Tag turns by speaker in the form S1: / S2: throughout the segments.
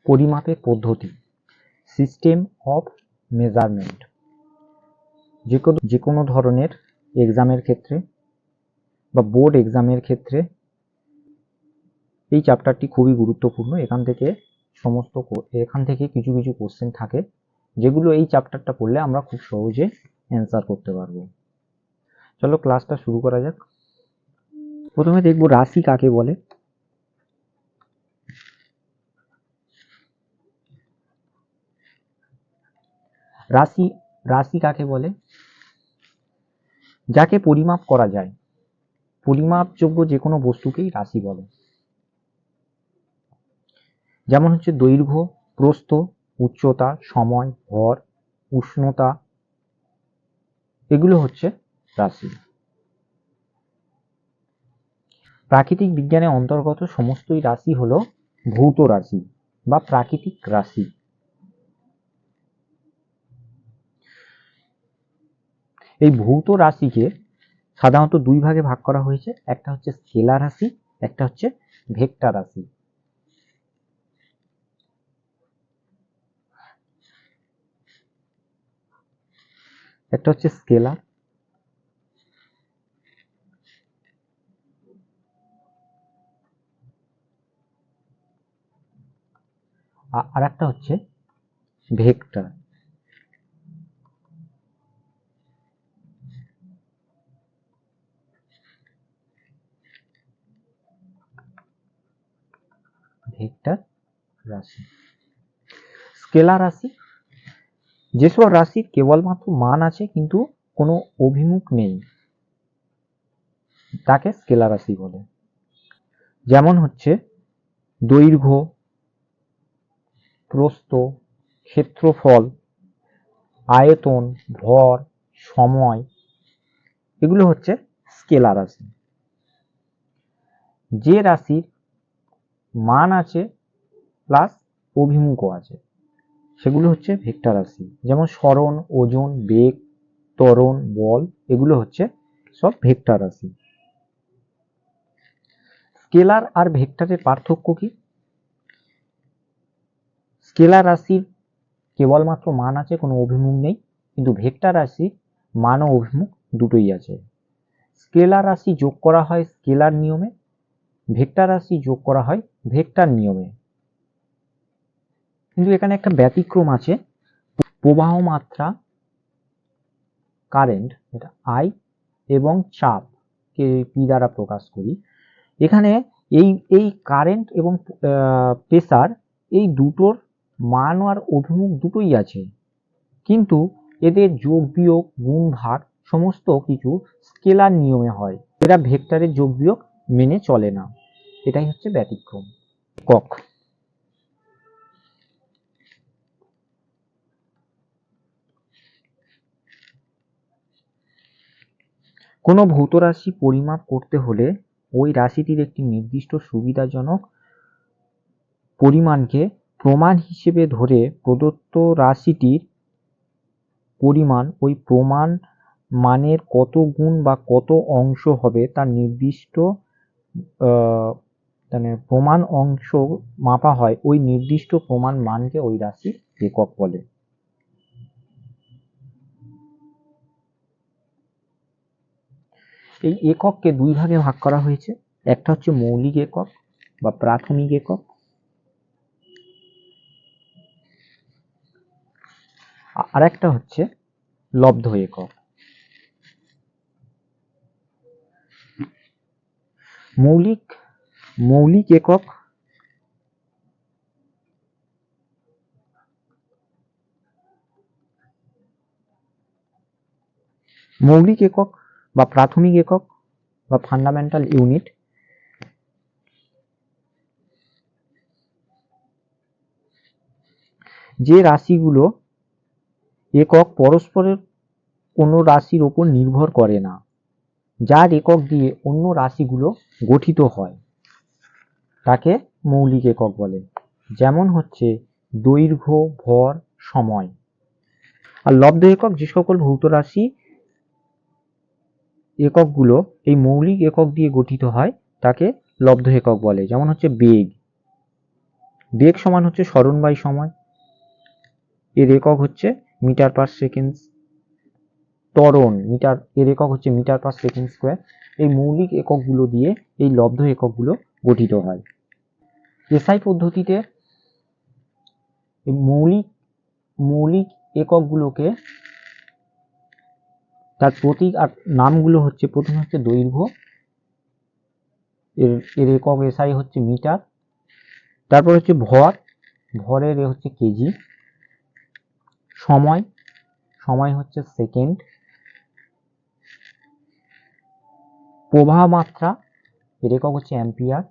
S1: পরিমাপের পদ্ধতি, system of measurement. যে কোনো ধরনের এক্সামের ক্ষেত্রে বা বোর্ড এক্সামের ক্ষেত্রে এই চ্যাপ্টারটি খুবই গুরুত্বপূর্ণ। এখান থেকে কিছু কিছু কোশ্চেন থাকে যেগুলো এই চ্যাপ্টারটা পড়লে আমরা খুব সহজে অ্যান্সার করতে পারবো। চলো ক্লাসটা শুরু করা যাক। প্রথমে দেখব রাশি কাকে বলে। রাশি কাকে বলে? যাকে পরিমাপ করা যায়, পরিমাপযোগ্য যে কোনো বস্তুকেই রাশি বলে। যেমন হচ্ছে দৈর্ঘ্য, প্রস্থ, উচ্চতা, সময়, ভর, উষ্ণতা, এগুলো হচ্ছে রাশি। প্রাকৃতিক বিজ্ঞানের অন্তর্গত সমস্তই রাশি হলো ভৌত রাশি বা প্রাকৃতিক রাশি। এই ভৌত রাশিকে সাধারণত দুই ভাগে ভাগ করা হয়েছে, একটা হচ্ছে স্কেলার রাশি, একটা হচ্ছে ভেক্টর রাশি। একটা হচ্ছে স্কেলার আর একটা হচ্ছে ভেক্টর। ভেক্টর রাশি। স্কেলার রাশি যেসব রাশির কেবলমাত্র মান আছে কিন্তু কোনো অভিমুখ নেই, তাকে স্কেলার রাশি বলে। যেমন হচ্ছে দৈর্ঘ্য, প্রস্থ, ক্ষেত্রফল, আয়তন, ভর, সময়, এগুলো হচ্ছে স্কেলার রাশি। যে রাশির মান আছে প্লাস অভিমুখও আছে সেগুলো হচ্ছে ভেক্টর রাশি। যেমন সরণ, ওজন, বেগ, ত্বরণ, বল, এগুলো হচ্ছে সব ভেক্টর রাশি। স্কেলার আর ভেক্টরের পার্থক্য কি? স্কেলার রাশির কেবলমাত্র মান আছে, কোনো অভিমুখ নেই, কিন্তু ভেক্টর রাশির মান ও অভিমুখ দুটোই আছে। স্কেলার রাশি যোগ করা হয় স্কেলার নিয়মে, ভেক্টর রাশি যোগ করা হয় ভেক্টর নিয়মে। কিন্তু এখানে একটা ব্যতিক্রম আছে। প্রবাহ মাত্রা, কারেন্ট, এটা আই, এবং চাপ কে পি দ্বারা প্রকাশ করি। এখানে এই কারেন্ট এবং প্রেসার, এই দুটোর মান আর অভিমুখ দুটোই আছে, কিন্তু এদের যোগ বিয়োগ, গুণ ভাগ সমস্ত কিছু স্কেলার নিয়মে হয়। এরা ভেক্টরের যোগ বিয়োগ মেনে চলে না, এটাই হচ্ছে ব্যতিক্রম। একক। কোনো ভৌত রাশি পরিমাপ করতে হলে ওই রাশিটির একটি নির্দিষ্ট সুবিধাজনক পরিমাণকে প্রমাণ হিসেবে ধরে প্রদত্ত রাশিটির পরিমাণ ওই প্রমাণ মানের কত গুণ বা কত অংশ হবে তার নির্দিষ্ট প্রমাণ অংশ মাপা হয়, ওই নির্দিষ্ট প্রমাণ মানকে ওই রাশির একক বলে। এই একককে দুই ভাগে ভাগ করা হয়েছে, একটা হচ্ছে মৌলিক একক বা প্রাথমিক একক, আর একটা হচ্ছে লব্ধ একক। মৌলিক একক বা প্রাথমিক একক বা ফান্ডামেন্টাল ইউনিট যে রাশিগুলো একক পরস্পরের কোনো রাশির উপর নির্ভর করে না, যার একক দিয়ে অন্য রাশিগুলো গঠিত হয়, তাকে মৌলিক একক বলে। যেমন হচ্ছে দৈর্ঘ্য, ভর, সময়। আর লব্ধ একক যে সকল ভৌত রাশি এককগুলো এই মৌলিক একক দিয়ে গঠিত হয় তাকে লব্ধ একক বলে। যেমন হচ্ছে বেগ, বেগ সমান হচ্ছে সরণ বাই সময়, এর একক হচ্ছে মিটার পার সেকেন্ড। ত্বরণ মিটার, এর একক হচ্ছে মিটার পার সেকেন্ড স্কোয়ার। এই মৌলিক এককগুলো দিয়ে এই লব্ধ এককগুলো গঠিত হয়। এসআই পদ্ধতিতে মৌলিক এককগুলোকে তার প্রতীক আর নামগুলো হচ্ছে, প্রথমে হচ্ছে দৈর্ঘ্য, এর একক এসআই হচ্ছে মিটার। তারপর হচ্ছে ভরের এ হচ্ছে কেজি। সময় হচ্ছে সেকেন্ড। প্রবাহ মাত্রা, এর একক হচ্ছে অ্যাম্পিয়ার,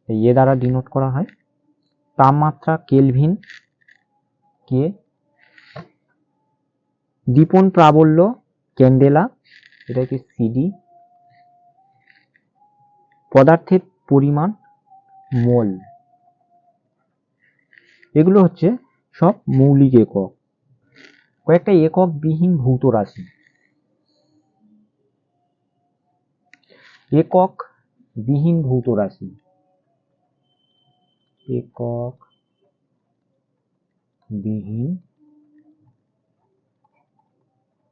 S1: এ দ্বারা ডিনোট করা হয়। তাপমাত্রা কেলভিন, কে। দীপন প্রাবল্য ক্যান্ডেলা, এটা কি সিডি। পদার্থের পরিমাণ মোল। এগুলো হচ্ছে সব মৌলিক একক। কয়েকটা একক বিহীন ভৌত রাশি। একক বিহীন ভৌত রাশি, একক বিহীন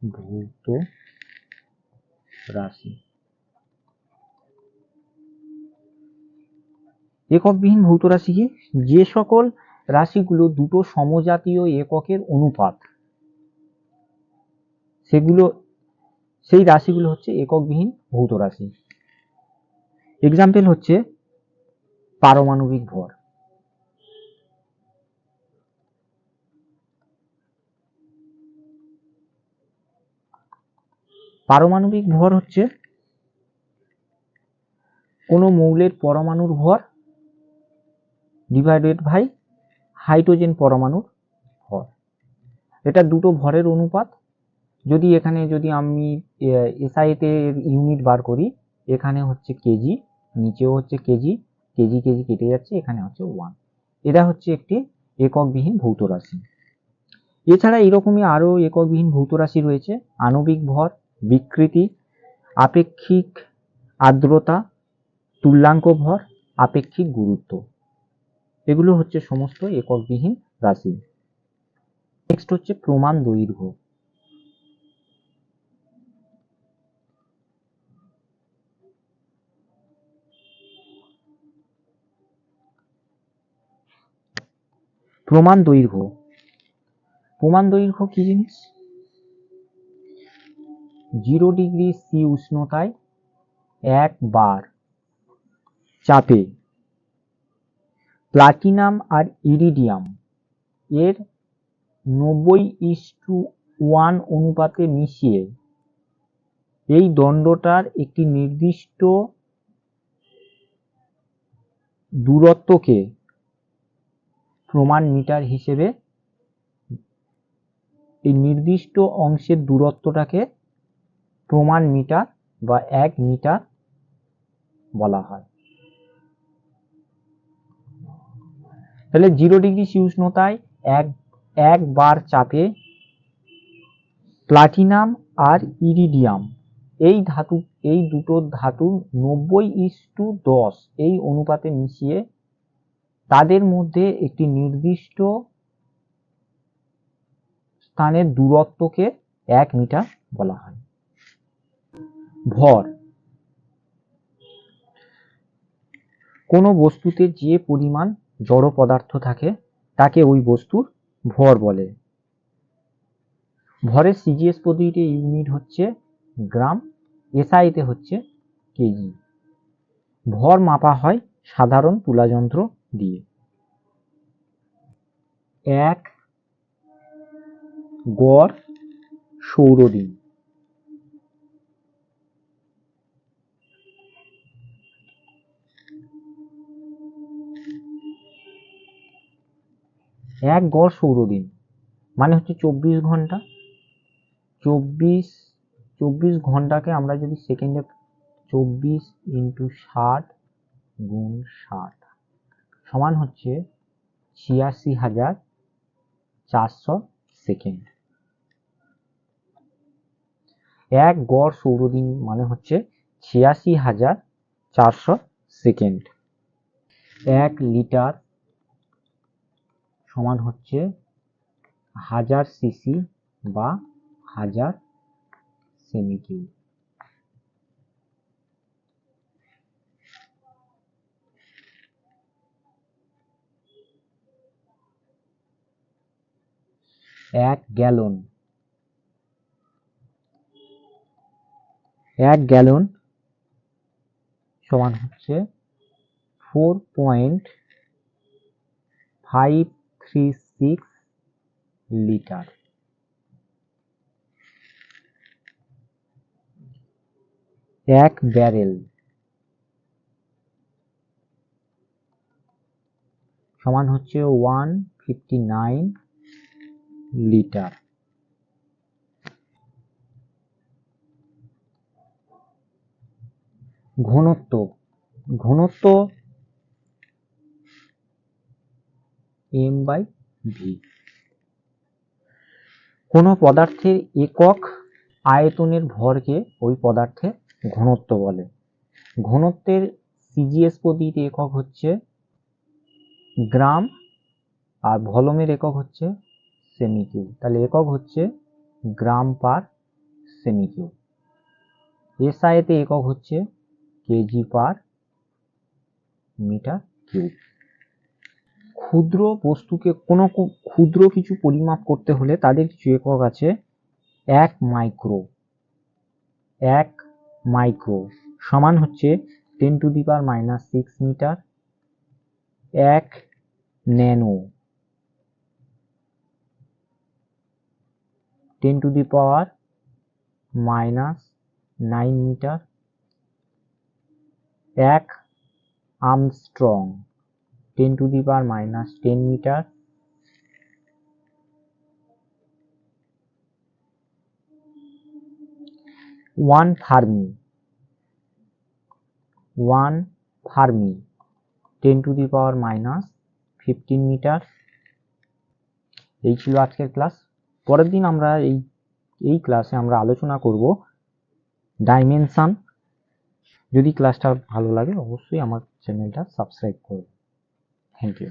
S1: ভৌত রাশি। একক বিহীন ভৌত রাশি কি? যে সকল রাশিগুলো দুটো সমজাতীয় এককের অনুপাত, সেই রাশিগুলো হচ্ছে একক বিহীন ভৌত রাশি। এক্সাম্পল হচ্ছে পারমাণবিক ভর। পারমাণবিক ভর হচ্ছে কোনো মৌলের পরমাণুর ভর ডিভাইডেড বাই হাইড্রোজেন পরমাণুর ভর। এটা দুটো ভরের অনুপাত। যদি আমি এসআইতে ইউনিট বার করি, এখানে হচ্ছে কেজি, নিচেও হচ্ছে কেজি, কেজি কেজি কেটে যাচ্ছে, এখানে হচ্ছে 1। এটা হচ্ছে একটি এককবিহীন ভৌত রাশি। এছাড়া এরকমই আরো এককবিহীন ভৌত রাশি রয়েছে। আণবিক ভর, বিকৃতি, আপেক্ষিক আর্দ্রতা, তুল্যাঙ্ক ভর, আপেক্ষিক গুরুত্ব। এগুলো হচ্ছে সমস্ত এককবিহীন রাশি। নেক্সট হচ্ছে প্রমাণ দৈর্ঘ্য। প্রমাণ দৈর্ঘ্য কি জিনিস? 0 ডিগ্রি সি উষ্ণতায় 1 বার চাপে প্লাটিনাম আর ইরিডিয়াম এর 90:1 অনুপাতে মিশিয়ে এই দণ্ডটার একটি নির্দিষ্ট দূরত্বকে প্রমাণ মিটার হিসেবে, এই নির্দিষ্ট অংশের দূরত্বটাকে প্রমাণ মিটার বা 1 মিটার বলা হয়। তাহলে 0 ডিগ্রি সি উষ্ণতায় এক বার চাপে প্লাটিনাম আর ইরিডিয়াম এই দুটো ধাতু 90:10 এই অনুপাতে মিশিয়ে তাদের মধ্যে একটি নির্দিষ্ট স্থানের দূরত্বকে 1 মিটার বলা হয়। ভর, কোনো বস্তুতে যে পরিমাণ জড় পদার্থ থাকে তাকে ওই বস্তুর ভর বলে। ভরের সিজিএস পদ্ধতিতে ইউনিট হচ্ছে গ্রাম, এসআইতে হচ্ছে কেজি। ভর মাপা হয় সাধারণ তুলাযন্ত্র দিয়ে। এক গড় সৌরদিন। এক গড় সৌরদিন মানে হচ্ছে 24 ঘন্টা। 24 ঘন্টাকে আমরা যদি সেকেন্ডে 24 × 60 × 60 সমান হচ্ছে 86,400 সেকেন্ড। এক গড় সৌরদিন মানে হচ্ছে 86,400 সেকেন্ড। 1 লিটার সমান হচ্ছে 1000 সিসি বা 1000 সেমি কিউব। এক গ্যালন সমান হচ্ছে 4.536 লিটার। এক ব্যারেল সমান হচ্ছে 159 লিটার। ঘনত্ব m/v। কোনো পদার্থের একক আয়তনের ভরকে ওই পদার্থের ঘনত্ব বলে। ঘনত্বের সিজিএস পদ্ধতিতে একক হচ্ছে গ্রাম আর ভলিউমের একক হচ্ছে সেমি কিউব। তাহলে একক হচ্ছে গ্রাম পার সেমি কিউব। এসআইতে একক হচ্ছে কেজি পার মিটার কিউব। ক্ষুদ্র বস্তুকে কোনো ক্ষুদ্র কিছু পরিমাপ করতে হলে তাদের কিছু একক আছে। 1 মাইক্রো সমান হচ্ছে 10⁻⁻6 মিটার। 1 ন্যানো 10⁻⁹ মিটার। 1 আর্মস্ট্রং 10⁻⁻10 মিটার। 1 ফার্মি 10⁻⁻15 মিটার। এই ছিল আজকের ক্লাস। পরের দিন আমরা এই ক্লাসে আমরা আলোচনা করব ডাইমেনশন। যদি ক্লাসটা ভালো লাগে অবশ্যই আমার চ্যানেলটা সাবস্ক্রাইব করুন। Thank you.